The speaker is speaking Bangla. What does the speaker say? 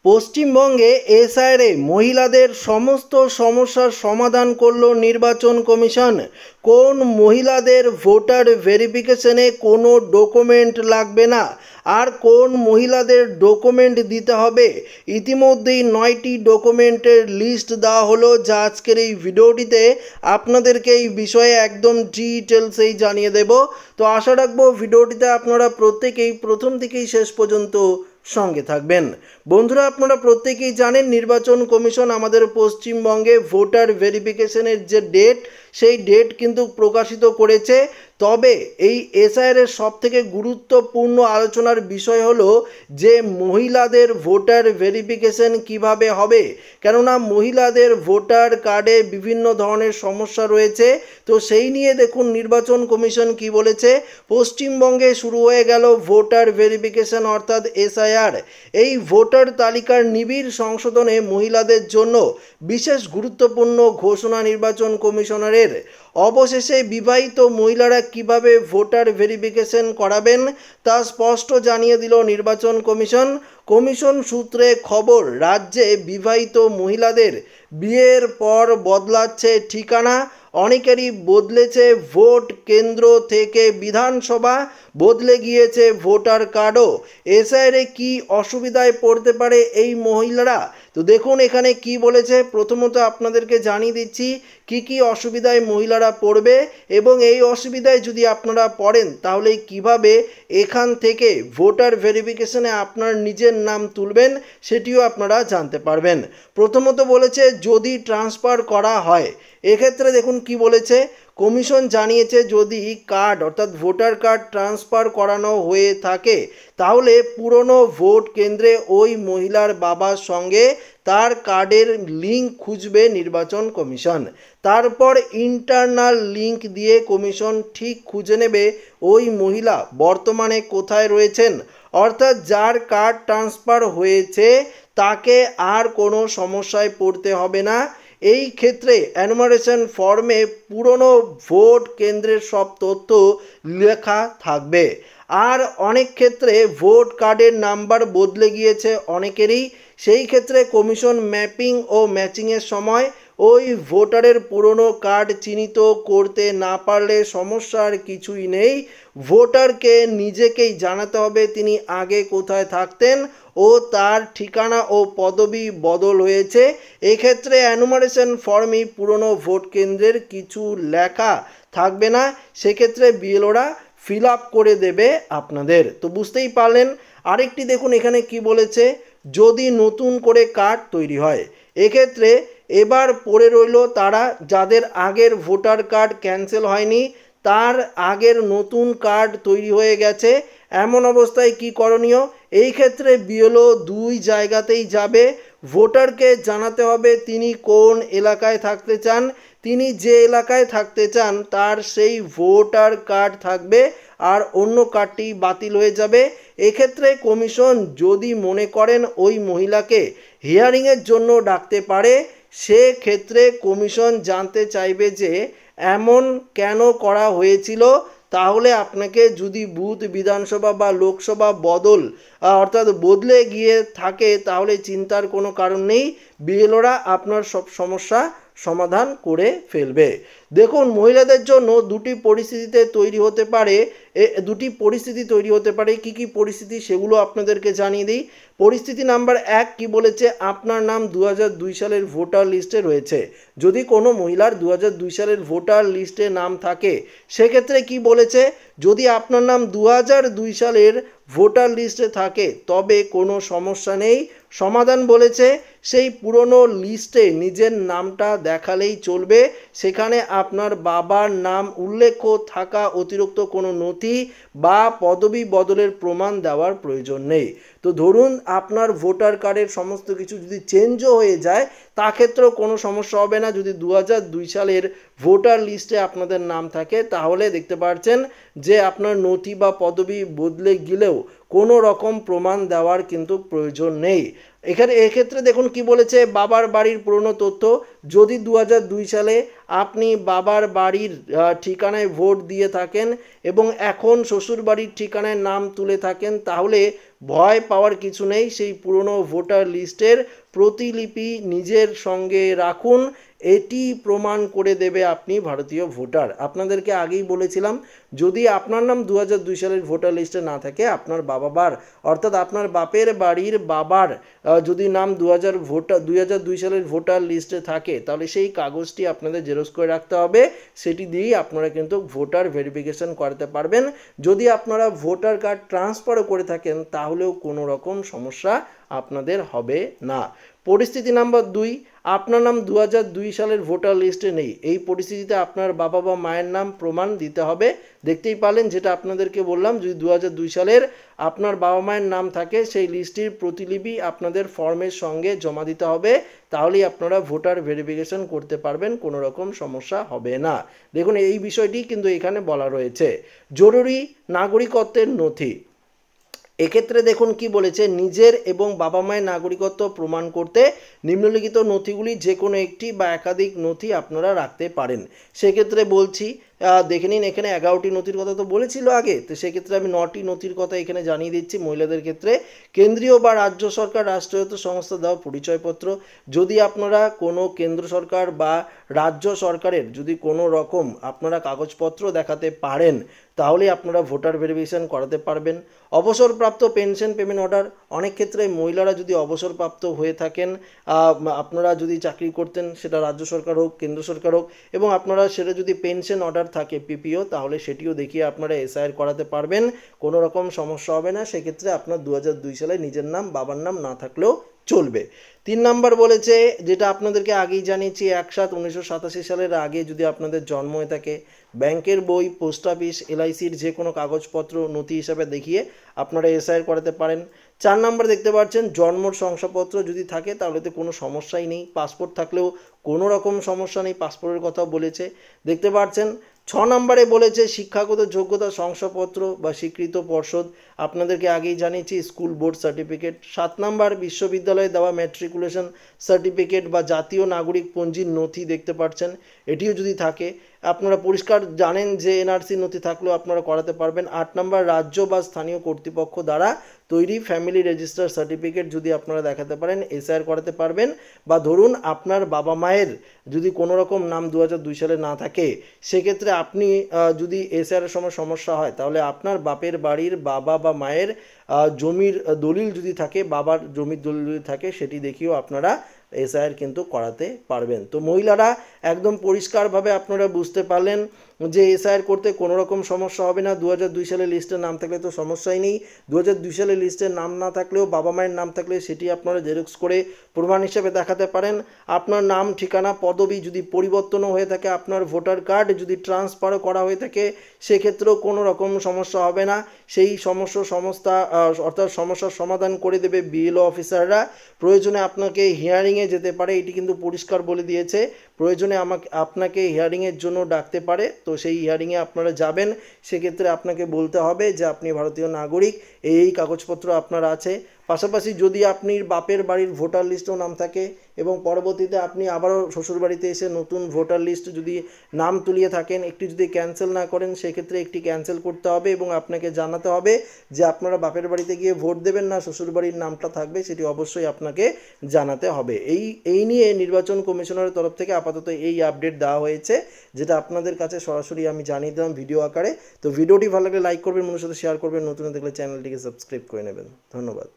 পশ্চিমবঙ্গে এসআইআরে মহিলাদের সমস্ত সমস্যার সমাধান করল নির্বাচন কমিশন। কোন মহিলাদের ভোটার ভেরিফিকেশনে কোনো ডকুমেন্ট লাগবে না আর কোন মহিলাদের ডকুমেন্ট দিতে হবে, ইতিমধ্যেই 9টি ডকুমেন্টের লিস্ট দেওয়া হলো, যা আজকের এই ভিডিওটিতে আপনাদেরকে এই বিষয়ে একদম ডিটেলসেই জানিয়ে দেব। তো আশা রাখবো ভিডিওটিতে আপনারা প্রত্যেকেই প্রথম থেকেই শেষ পর্যন্ত সঙ্গে থাকবেন। বন্ধুরা, আপনারা প্রত্যেকেই জানেন নির্বাচন কমিশন আমাদের পশ্চিমবঙ্গে ভোটার ভেরিফিকেশনের যে ডেট, সেই ডেট কিন্তু প্রকাশিত করেছে। তবে এই এসআইআরের সবথেকে গুরুত্বপূর্ণ আলোচনার বিষয় হলো যে মহিলাদের ভোটার ভেরিফিকেশন কিভাবে হবে, কেননা মহিলাদের ভোটার কার্ডে বিভিন্ন ধরনের সমস্যা রয়েছে। তো সেই নিয়ে দেখুন নির্বাচন কমিশন কি বলেছে। পশ্চিমবঙ্গে শুরু হয়ে গেল ভোটার ভেরিফিকেশন অর্থাৎ এসআইআর। এই ভোটার তালিকার নিবিড় সংশোধনে মহিলাদের জন্য বিশেষ গুরুত্বপূর্ণ ঘোষণা নির্বাচন কমিশনারের। অবশেষে বিবাহিত মহিলারা কিভাবে ভোটার ভেরিফিকেশন করাবেন তা স্পষ্ট জানিয়ে দিল নির্বাচন কমিশন। কমিশন সূত্রে খবর, রাজ্যে বিবাহিত মহিলাদের বিয়ের পর বদলাচ্ছে ঠিকানা, অনেকেরই বদলেছে ভোট কেন্দ্র থেকে বিধানসভা, বদলে গিয়েছে ভোটার কার্ডও। এসআইআরে কি অসুবিধায় পড়তে পারে এই মহিলারা? তো দেখুন এখানে কি বলেছে। প্রথমত আপনাদেরকে জানিয়ে দিচ্ছি কি কি অসুবিধায় মহিলারা পড়বে এবং এই অসুবিধায় যদি আপনারা পড়েন তাহলে কিভাবে এখান থেকে ভোটার ভেরিফিকেশনে আপনার নিজের নাম তুলবেন সেটিও আপনারা জানতে পারবেন। প্রথমত বলেছে যদি ট্রান্সফার করা হয়, এক্ষেত্রে দেখুন কি বলেছে। কমিশন জানিয়েছে যদি কার্ড অর্থাৎ ভোটার কার্ড ট্রান্সফার করানো হয়ে থাকে তাহলে পুরনো ভোট কেন্দ্রে ওই মহিলার বাবার সঙ্গে তার কার্ডের লিঙ্ক খুঁজবে নির্বাচন কমিশন। তারপর ইন্টারনাল লিঙ্ক দিয়ে কমিশন ঠিক খুঁজে নেবে ওই মহিলা বর্তমানে কোথায় রয়েছেন, অর্থাৎ যার কার্ড ট্রান্সফার হয়েছে তাকে আর কোনো সমস্যায় পড়তে হবে না। এই ক্ষেত্রে এনুমারেশন ফর্মে পুরনো ভোট কেন্দ্রের সব তথ্য লেখা থাকবে। আর অনেক ক্ষেত্রে ভোট কার্ডের নাম্বার বদলে গিয়েছে অনেকেরই, সেই ক্ষেত্রে কমিশন ম্যাপিং ও ম্যাচিংয়ের সময় ওই ভোটারের পুরনো কার্ড চিহ্নিত করতে না পারলে সমস্যার কিছুই নেই। ভোটারকে নিজেকেই জানাতে হবে তিনি আগে কোথায় থাকতেন ও তার ঠিকানা ও পদবি বদল হয়েছে। এক্ষেত্রে এনুমারেশন ফর্মে পুরনো ভোট কেন্দ্রের কিছু লেখা থাকবে না, সেক্ষেত্রে বিএলওরা ফিল আপ করে দেবে আপনাদের। তো বুঝতেই পারলেন। আরেকটি দেখুন এখানে কি বলেছে, যদি নতুন করে কার্ড তৈরি হয়, এক্ষেত্রে এবার পড়ে রইল তারা যাদের আগের ভোটার কার্ড ক্যান্সেল হয়নি, তার আগের নতুন কার্ড তৈরি হয়ে গেছে। এমন অবস্থায় কি করণীয়? এই ক্ষেত্রে বিএলও দুই জায়গাতেই যাবে। ভোটারকে জানাতে হবে তিনি কোন এলাকায় থাকতে চান, তিনি যে এলাকায় থাকতে চান তার সেই ভোটার কার্ড থাকবে আর অন্য কার্ডটি বাতিল হয়ে যাবে। এক্ষেত্রে কমিশন যদি মনে করেন ওই মহিলাকে হিয়ারিংয়ের জন্য ডাকতে পারে, সেক্ষেত্রে কমিশন জানতে চাইবে যে এমন কেন করা হয়েছিল। তাহলে আপনাকে যদি বুথ বিধানসভা বা লোকসভা বদল অর্থাৎ বদলে গিয়ে থাকে তাহলে চিন্তার কোনো কারণ নেই, বিএলওরা আপনার সব সমস্যা সমাধান করে ফেলবে। দেখুন মহিলাদের জন্য দুটি পরিস্থিতি তৈরি হতে পারে। কি কি পরিস্থিতি সেগুলো আপনাদেরকে জানিয়ে দিই। পরিস্থিতি নাম্বার 1 কি বলেছে, আপনার নাম 2002 সালের ভোটার লিস্টে রয়েছে। যদি কোনো মহিলার 2002 সালের ভোটার লিস্টে নাম থাকে, সেক্ষেত্রে কি বলেছে, যদি আপনার নাম 2002 সালের ভোটার লিস্টে থাকে তবে কোনো সমস্যা নেই। সমাধান বলেছে সেই পুরনো লিস্টে নিজের নামটা দেখালেই চলবে, সেখানে আপনার বাবার নাম উল্লেখ থাকা অতিরিক্ত কোনো নথি বা পদবি বদলের প্রমাণ দেওয়ার প্রয়োজন নেই। তো ধরুন আপনার ভোটার কার্ডের সমস্ত কিছু যদি চেঞ্জও হয়ে যায় তা ক্ষেত্রেও কোনো সমস্যা হবে না। যদি 2002 সালের ভোটার লিস্টে আপনাদের নাম থাকে তাহলে দেখতে পাচ্ছেন যে আপনার নথি বা পদবি বদলে গেলেও কোনো রকম প্রমাণ দেওয়ার কিন্তু প্রয়োজন নেই। এক্ষেত্রে দেখুন কি বলেছে, বাবার বাড়ির পুরনো তথ্য, যদি 2002 সালে আপনি বাবার বাড়ির ঠিকানায় ভোট দিয়ে থাকেন এবং এখন শ্বশুর বাড়ির ঠিকানায় নাম তুলে থাকেন তাহলে ভয় পাওয়ার কিছু নেই। সেই পুরনো ভোটার লিস্টের প্রতিলিপি নিজের সঙ্গে রাখুন, এটি প্রমাণ করে দেবে আপনি ভারতীয় ভোটার। আপনাদেরকে আগেই বলেছিলাম, যদি আপনার নাম 2002 সালের ভোটার লিস্টে না থাকে, আপনার বাবার অর্থাৎ আপনার বাপের বাড়ির বাবার যদি নাম 2002 সালের ভোটার লিস্টে থাকে, তাহলে সেই কাগজটি আপনাদের জেরক্স করে রাখতে হবে। সেটি দিয়েই আপনারা কিন্তু ভোটার ভেরিফিকেশন করাতে পারবেন। যদি আপনারা ভোটার কার্ড ট্রান্সফারও করে থাকেন, তাহলেও কোনো রকম সমস্যা আপনাদের হবে না। পরিস্থিতি নাম্বার 2, আপনার নাম 2002 সালের ভোটার লিস্টে নেই। এই পরিস্থিতিতে আপনার বাবা বা মায়ের নাম প্রমাণ দিতে হবে। দেখতেই পারলেন, যেটা আপনাদেরকে বললাম, যদি 2002 সালের আপনার বাবা মায়ের নাম থাকে, সেই লিস্টটির প্রতিলিপি আপনাদের ফর্মের সঙ্গে জমা দিতে হবে। তাহলেই আপনারা ভোটার ভেরিফিকেশন করতে পারবেন, কোনো রকম সমস্যা হবে না। দেখুন, এই বিষয়টি কিন্তু এখানে বলা রয়েছে। জরুরি নাগরিকত্বের নথি, এক্ষেত্রে দেখুন কি বলেছে, নিজের এবং বাবা মায়ের নাগরিকত্ব প্রমাণ করতে নিম্নলিখিত নথিগুলি যে কোনো একটি বা একাধিক নথি আপনারা রাখতে পারেন। সেক্ষেত্রে বলছি, দেখে নিন, এখানে 11টি নথির কথা তো বলেছিল আগে, তো সেক্ষেত্রে আমি 9টি নথির কথা এখানে জানিয়ে দিচ্ছি। মহিলাদের ক্ষেত্রে কেন্দ্রীয় বা রাজ্য সরকার রাষ্ট্রায়ত্ত সংস্থা দেওয়া পরিচয়পত্র। যদি আপনারা কোনো কেন্দ্র সরকার বা রাজ্য সরকারের যদি কোনো রকম আপনারা কাগজপত্র দেখাতে পারেন, তাহলে আপনারা ভোটার ভেরিফিকেশন করাতে পারবেন। অবসরপ্রাপ্ত পেনশন পেমেন্ট অর্ডার, অনেক ক্ষেত্রে মহিলারা যদি অবসরপ্রাপ্ত হয়ে থাকেন, আপনারা যদি চাকরি করতেন, সেটা রাজ্য সরকার হোক কেন্দ্র সরকার হোক, এবং আপনারা সেটা যদি পেনশন অর্ডার থাকে পিপিও, তাহলে সেটিও দেখিয়ে আপনারা এসআইআর করাতে পারবেন, কোনো রকম সমস্যা হবে না। সেক্ষেত্রে আপনার 2002 সালে নিজের নাম বাবার নাম না থাকলেও চলবে। 3 নাম্বার বলেছে, যেটা আপনাদেরকে আগেই জানিয়েছি, 1/7/1987 সালের আগে যদি আপনাদের জন্ম হয়ে থাকে, ব্যাংকের বই, পোস্ট অফিস, এলআইসির যে কোনো কাগজপত্র নথি হিসাবে দেখিয়ে আপনারা এসআইআর করাতে পারেন। 4 নাম্বার দেখতে পাচ্ছেন, জন্ম শংসাপত্র যদি থাকে তাহলে তো কোনো সমস্যাই নেই। পাসপোর্ট থাকলেও কোনো রকম সমস্যা নেই, পাসপোর্টের কথাও বলেছে, দেখতে পাচ্ছেন। 6 নম্বরে বলেছে, শিক্ষাগত যোগ্যতা শংসাপত্র বা স্বীকৃত পর্ষদ, আপনাদেরকে আগেই জানিয়েছি, স্কুল বোর্ড সার্টিফিকেট। 7 নম্বর, বিশ্ববিদ্যালয়ে দেওয়া ম্যাট্রিকুলেশন সার্টিফিকেট বা জাতীয় নাগরিক পঞ্জির নথি দেখতে পাচ্ছেন, এটিও যদি থাকে, আপনারা পরিষ্কার জানেন যে এনআরসি নথি থাকলেও আপনারা করাতে পারবেন। 8 নম্বর, রাজ্য বা স্থানীয় কর্তৃপক্ষ দ্বারা তৈরি ফ্যামিলি রেজিস্টার সার্টিফিকেট যদি আপনারা দেখাতে পারেন, এসআইআর করাতে পারবেন। বা ধরুন আপনার বাবা মায়ের যদি কোনো রকম নাম 2002 সালে না থাকে, সেক্ষেত্রে আপনি যদি এসআইআরের সময় সমস্যা হয়, তাহলে আপনার বাপের বাড়ির বাবা বা মায়ের জমির দলিল যদি থাকে, বাবার জমির দলিল যদি থাকে, সেটি দেখিয়েও আপনারা এসআইআর কিন্তু করাতে পারবেন। তো মহিলারা একদম পরিষ্কারভাবে আপনারা বুঝতে পারলেন যে এসআইআর করতে কোনো রকম সমস্যা হবে না। 2002 সালের লিস্টের নাম থাকলে তো সমস্যাই নেই। 2002 সালের লিস্টের নাম না থাকলেও বাবা মায়ের নাম থাকলে সেটি আপনারা জেরক্স করে প্রমাণ হিসেবে দেখাতে পারেন। আপনার নাম, ঠিকানা, পদবি যদি পরিবর্তনও হয়ে থাকে, আপনার ভোটার কার্ড যদি ট্রান্সফারও করা হয়ে থাকে, সেক্ষেত্রেও কোনো রকম সমস্যা হবে না। সেই অর্থাৎ সমস্যার সমাধান করে দেবে বিএলও অফিসাররা। প্রয়োজনে আপনাকে হিয়ারিংয়ে যেতে পারে, এটি কিন্তু পরিষ্কার বলে দিয়েছে। প্রয়োজনে আপনাকে হিয়ারিংয়ের জন্য ডাকতে পারে, তো সেই হিয়ারিংয়ে আপনারা যাবেন। সেক্ষেত্রে আপনাকে বলতে হবে যে আপনি ভারতীয় নাগরিক, এই কাগজপত্র আপনার আছে। পাশাপাশি যদি আপনি বাপের বাড়ির ভোটার লিস্টেও নাম থাকে এবং পরবর্তীতে আপনি আবারও শ্বশুরবাড়িতে এসে নতুন ভোটার লিস্ট যদি নাম তুলিয়ে থাকেন, একটি যদি ক্যান্সেল না করেন, সেক্ষেত্রে একটি ক্যান্সেল করতে হবে এবং আপনাকে জানাতে হবে যে আপনারা বাপের বাড়িতে গিয়ে ভোট দেবেন না, শ্বশুরবাড়ির নামটা থাকবে, সেটি অবশ্যই আপনাকে জানাতে হবে। এই নিয়ে নির্বাচন কমিশনের তরফ থেকে আপাতত এই আপডেট দেওয়া হয়েছে, যেটা আপনাদের কাছে সরাসরি আমি জানিয়ে দিলাম ভিডিও আকারে। তো ভিডিওটি ভালো লাগলে লাইক করবেন, মানুষের সাথে শেয়ার করবেন, নতুন দেখলে চ্যানেলটিকে সাবস্ক্রাইব করে নেবেন। ধন্যবাদ।